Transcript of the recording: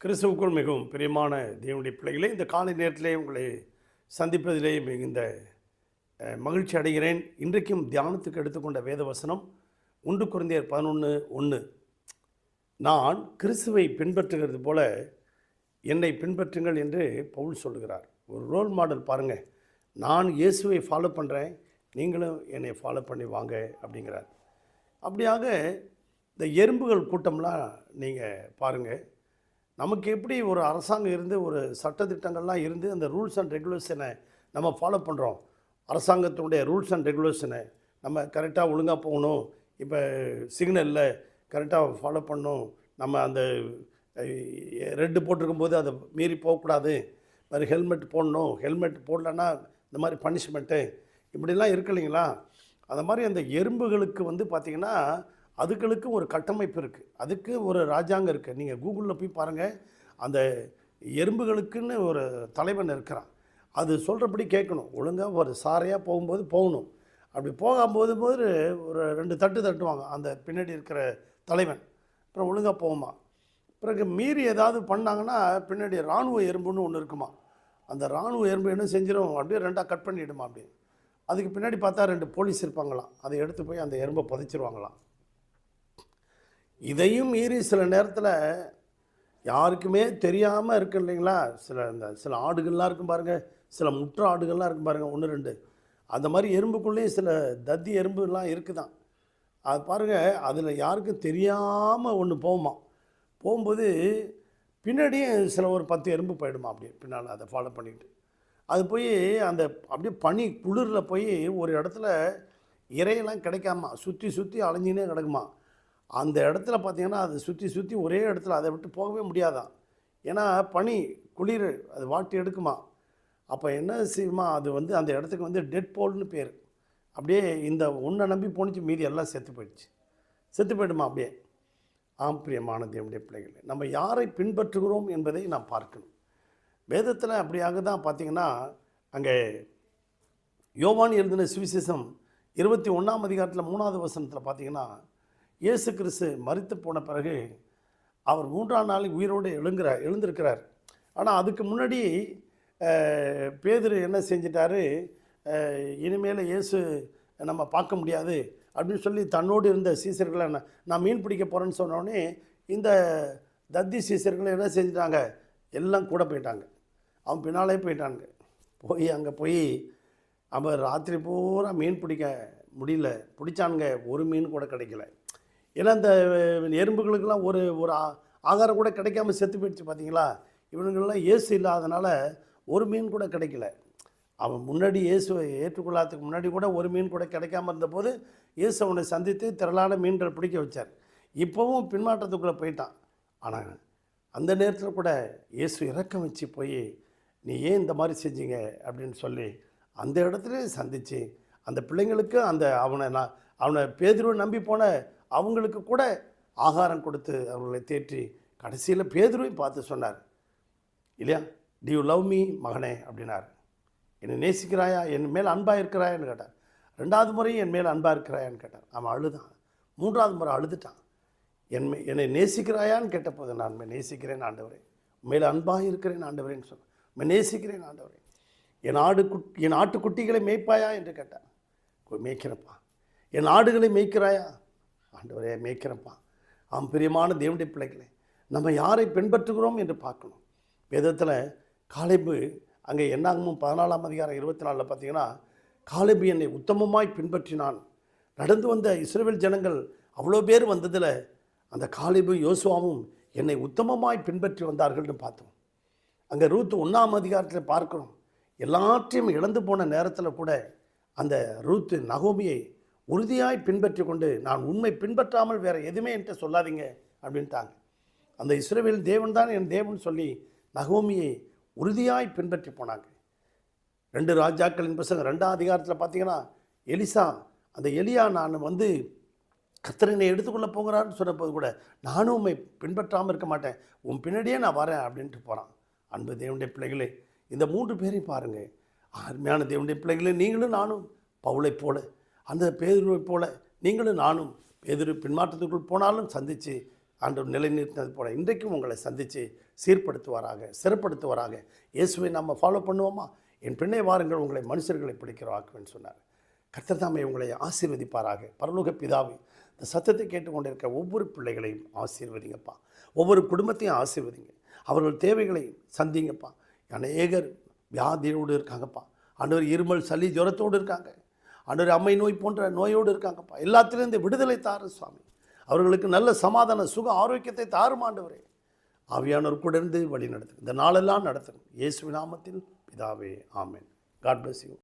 கிறிஸ்துவுக்குள் மிகவும் பிரியமான தேவனுடைய பிள்ளைகளே, இந்த காலை நேரத்திலே உங்களை சந்திப்பதிலே மிகுந்த மகிழ்ச்சி அடைகிறேன். இன்றைக்கும் தியானத்துக்கு எடுத்துக்கொண்ட வேத வசனம் 1 கொரிந்தியர் 11:1. நான் கிறிஸ்துவை பின்பற்றுகிறது போல என்னை பின்பற்றுங்கள் என்று பவுல் சொல்லுகிறார். ஒரு ரோல் மாடல் பாருங்கள். நான் இயேசுவை ஃபாலோ பண்ணுறேன், நீங்களும் என்னை ஃபாலோ பண்ணி வாங்க அப்படிங்கிறார். அப்படியாக இந்த எறும்புகள் கூட்டம்லாம் நீங்கள் பாருங்கள். நமக்கு எப்படி ஒரு அரசாங்கம் இருந்து ஒரு சட்டத்திட்டங்கள்லாம் இருந்து அந்த ரூல்ஸ் அண்ட் ரெகுலேஷனை நம்ம ஃபாலோ பண்ணுறோம். அரசாங்கத்தினுடைய ரூல்ஸ் அண்ட் ரெகுலேஷனை நம்ம கரெக்டாக ஒழுங்காக போகணும். இப்போ சிக்னலில் கரெக்டாக ஃபாலோ பண்ணணும். நம்ம அந்த ரெட்டு போட்டிருக்கும்போது அதை மீறி போகக்கூடாது. மாதிரி ஹெல்மெட் போடணும். ஹெல்மெட் போடலன்னா இந்த மாதிரி பனிஷ்மெண்ட்டு இப்படிலாம் இருக்கு இல்லைங்களா? அந்த மாதிரி அந்த எறும்புகளுக்கு பார்த்திங்கன்னா அதுகளுக்கு ஒரு கட்டமைப்பு இருக்குது, அதுக்கு ஒரு ராஜாங்கம் இருக்குது. நீங்கள் கூகுளில் போய் பாருங்கள், அந்த எறும்புகளுக்குன்னு ஒரு தலைவன் இருக்கிறான். அது சொல்கிறபடி கேட்கணும். ஒழுங்காக ஒரு சாரையாக போகும்போது போகணும். அப்படி போகும்போது ஒரு 2 தட்டு தட்டுவாங்க அந்த பின்னாடி இருக்கிற தலைவன். அப்புறம் ஒழுங்காக போகுமா. பிறகு மீறி ஏதாவது பண்ணாங்கன்னா பின்னாடி இராணுவ எறும்புன்னு ஒன்று இருக்குமா. அந்த இராணுவ எறும்பு என்ன செஞ்சிடும், அப்படியே 2ஆக கட் பண்ணிவிடுமா. அப்படி அதுக்கு பின்னாடி பார்த்தா 2 போலீஸ் இருப்பாங்களாம். அதை எடுத்து போய் அந்த எறும்பை புதைச்சிருவாங்களாம். இதையும் மீறி சில நேரத்தில் யாருக்குமே தெரியாமல் இருக்கு இல்லைங்களா? சில ஆடுகள்லாம் இருக்கும் பாருங்கள், சில முற்ற ஆடுகள்லாம் இருக்கும் பாருங்கள், 1 2. அந்த மாதிரி எறும்புக்குள்ளேயும் சில தத்தி எறும்புலாம் இருக்குதான். அது பாருங்கள், அதில் யாருக்கும் தெரியாமல் ஒன்று போகுமா. போகும்போது பின்னாடியும் சில ஒரு 10 எறும்பு போயிடுமா. அப்படியே பின்னால் அதை ஃபாலோ பண்ணிக்கிட்டு அது போய் அந்த அப்படியே பனி குளிரில் போய் ஒரு இடத்துல இறையெல்லாம் கிடைக்காமா, சுற்றி சுற்றி அலைஞ்சினே கிடக்குமா. அந்த இடத்துல பார்த்திங்கன்னா அது சுற்றி ஒரே இடத்துல அதை விட்டு போகவே முடியாதான். ஏன்னா பனி குளிர் அது வாட்டி எடுக்குமா. அப்போ என்ன செய்யுமா, அது அந்த இடத்துக்கு டெட் போல்னு பேர். அப்படியே இந்த ஒன்றை நம்பி போணுச்சு, மீதி எல்லாம் செத்து போயிடுமா அப்படியே. பிரியமான தேவனுடைய பிள்ளைகளே, நம்ம யாரை பின்பற்றுகிறோம் என்பதை நாம் பார்க்கணும். வேதத்தில் அப்படியாக தான் பார்த்திங்கன்னா, அங்கே யோவான் எழுதின சுவிசேஷம் 21ஆம் அதிகாரத்தில் 3வது வசனத்தில் பார்த்திங்கன்னா, இயேசு கிறிஸ்து மரித்து போன பிறகு அவர் 3ஆம் நாள் உயிரோடு எழுந்திருக்கிறார். ஆனால் அதுக்கு முன்னாடி பேதுரு என்ன செஞ்சிட்டாரு, இனிமேல் இயேசு நம்ம பார்க்க முடியாது அப்படின்னு சொல்லி தன்னோடு இருந்த சீசர்களை நான் மீன் பிடிக்க போகிறேன்னு சொன்னோடனே இந்த தத்தி சீசர்களை என்ன செஞ்சிட்டாங்க, எல்லாம் கூட போயிட்டாங்க. அவன் பின்னாலே போயிட்டாங்க. அங்கே போய் அவன் ராத்திரி பூரா மீன் பிடிக்க முடியல. பிடிச்சானுங்க, ஒரு மீன் கூட கிடைக்கல. ஏன்னா இந்த எறும்புகளுக்கெல்லாம் ஒரு ஆகாரம் கூட கிடைக்காம செத்து போயிடுச்சு. பார்த்தீங்களா? இவனுங்கள்லாம் இயேசு இல்லாதனால ஒரு மீன் கூட கிடைக்கல. அவன் முன்னாடி இயேசுவை ஏற்றுக்கொள்ளாததுக்கு முன்னாடி கூட ஒரு மீன் கூட கிடைக்காம இருந்தபோது இயேசு அவனை சந்தித்து திரளான மீன்கள் பிடிக்க வச்சார். இப்போவும் பின்மாற்றத்துக்குள்ளே போயிட்டான். ஆனால் அந்த நேரத்தில் கூட இயேசு இறக்கம் வச்சு போய், நீ ஏன் இந்த மாதிரி செஞ்சீங்க அப்படின்னு சொல்லி அந்த இடத்துல சந்தித்து அந்த பிள்ளைங்களுக்கு அவனை பேதுருவை நம்பி போன அவங்களுக்கு கூட ஆகாரம் கொடுத்து அவர்களை தேற்றி கடைசியில் பேதுருவையும் பார்த்து சொன்னார் இல்லையா, டு யூ லவ் மீ மகனே அப்படின்னார். என்னை நேசிக்கிறாயா, என் மேல் அன்பாக இருக்கிறாயான்னு கேட்டார். 2வது முறையும் என் மேல் அன்பாக இருக்கிறாயான்னு கேட்டார். அவன் அழுதான். 3வது முறை அழுதுட்டான். என்னை நேசிக்கிறாயான்னு கேட்டபோது, நான் நேசிக்கிறேன் ஆண்டவரே, மேல் அன்பாக இருக்கிறேன் ஆண்டவரேன்னு சொன்னேன். நேசிக்கிறேன் ஆண்டவரே. என் ஆட்டுக்குட்டிகளை மேய்ப்பாயா என்று கேட்டார். மேய்க்கிறப்பா. என் ஆடுகளை மேய்க்கிறாயா ஆண்டவரே, மேய்க்கிறப்பா. பிரியமான தேவனுடைய பிள்ளைகளே, நம்ம யாரை பின்பற்றுகிறோம் என்று பார்க்கணும். வேதத்தில் காலேபு, அங்கே என்னாகமும் 14ஆம் அதிகாரம் 24 பார்த்தீங்கன்னா, காலேபு என்னை உத்தமமாய் பின்பற்றினான். நடந்து வந்த இஸ்ரவேல் ஜனங்கள் அவ்வளோ பேர் வந்ததில் அந்த காலேபு யோசுவாவும் என்னை உத்தமமாய் பின்பற்றி வந்தார்கள்னு பார்த்தோம். அங்கே ரூத் 1ஆம் அதிகாரத்தில் பார்க்குறோம். எல்லாற்றையும் இழந்து போன நேரத்தில் கூட அந்த ரூத் நகோமியை உறுதியாய் பின்பற்றி கொண்டு, நான் உண்மை பின்பற்றாமல் வேறு எதுவுமே என்கிட்ட சொல்லாதீங்க அப்படின்ட்டாங்க. அந்த இஸ்ரவேல் தேவன் தான் என் தேவன் சொல்லி நகோமியை உறுதியாய் பின்பற்றி போனாங்க. 2 ராஜாக்களின் புத்தகம் 2ஆம் அதிகாரத்தில் பார்த்தீங்கன்னா, எலிசா, அந்த எலியா நான் கர்த்தரை எடுத்துக்கொள்ள போகிறான்னு சொன்னபோது கூட, நானும் உண்மை பின்பற்றாமல் இருக்க மாட்டேன், உன் பின்னாடியே நான் வரேன் அப்படின்ட்டு போகிறான். அன்பு தேவனுடைய பிள்ளைகளே, இந்த 3 பேரையும் பாருங்கள். அருமையான தேவனுடைய பிள்ளைகளே, நீங்களும் நானும் பவுலை போல, அந்த பேதுருவை போல நீங்களும் நானும் பேதுரு பின்மாற்றத்துக்குள் போனாலும் சந்தித்து ஆண்டவர் நிலைநிறுத்தினது போல இன்றைக்கும் உங்களை சந்தித்து சீர்படுத்துவாராக, சிறப்படுத்துவாராக. இயேசுவை நம்ம ஃபாலோ பண்ணுவோமா? என் பின்னே வாருங்கள், உங்களை மனுஷர்களை பிடிக்கிற ஆக்குவேன்னு சொன்னார். கர்த்தர் தாமே உங்களை ஆசீர்வதிப்பாராக. பரலோக பிதாவே, இந்த சத்தத்தை கேட்டுக்கொண்டிருக்க ஒவ்வொரு பிள்ளைகளையும் ஆசீர்வதிங்கப்பா. ஒவ்வொரு குடும்பத்தையும் ஆசீர்வதிங்க. அவர்கள் தேவைகளை சந்திங்கப்பா. அநேகர் வியாதியோடு இருக்காங்கப்பா. ஆண்டவர் இருமல், சளி, ஜுரத்தோடு இருக்காங்க. ஆண்டவர் அம்மை நோய் போன்ற நோயோடு இருக்காங்கப்பா. எல்லாத்திலிருந்து விடுதலை தாரு சுவாமி. அவர்களுக்கு நல்ல சமாதான சுக ஆரோக்கியத்தை தாரும் ஆண்டவரே. ஆவியானவர் கூட இருந்து வழி நடத்துங்க. இந்த நாளெல்லாம் நடத்துங்க. இயேசுவின் நாமத்தில் பிதாவே, ஆமென். God bless you.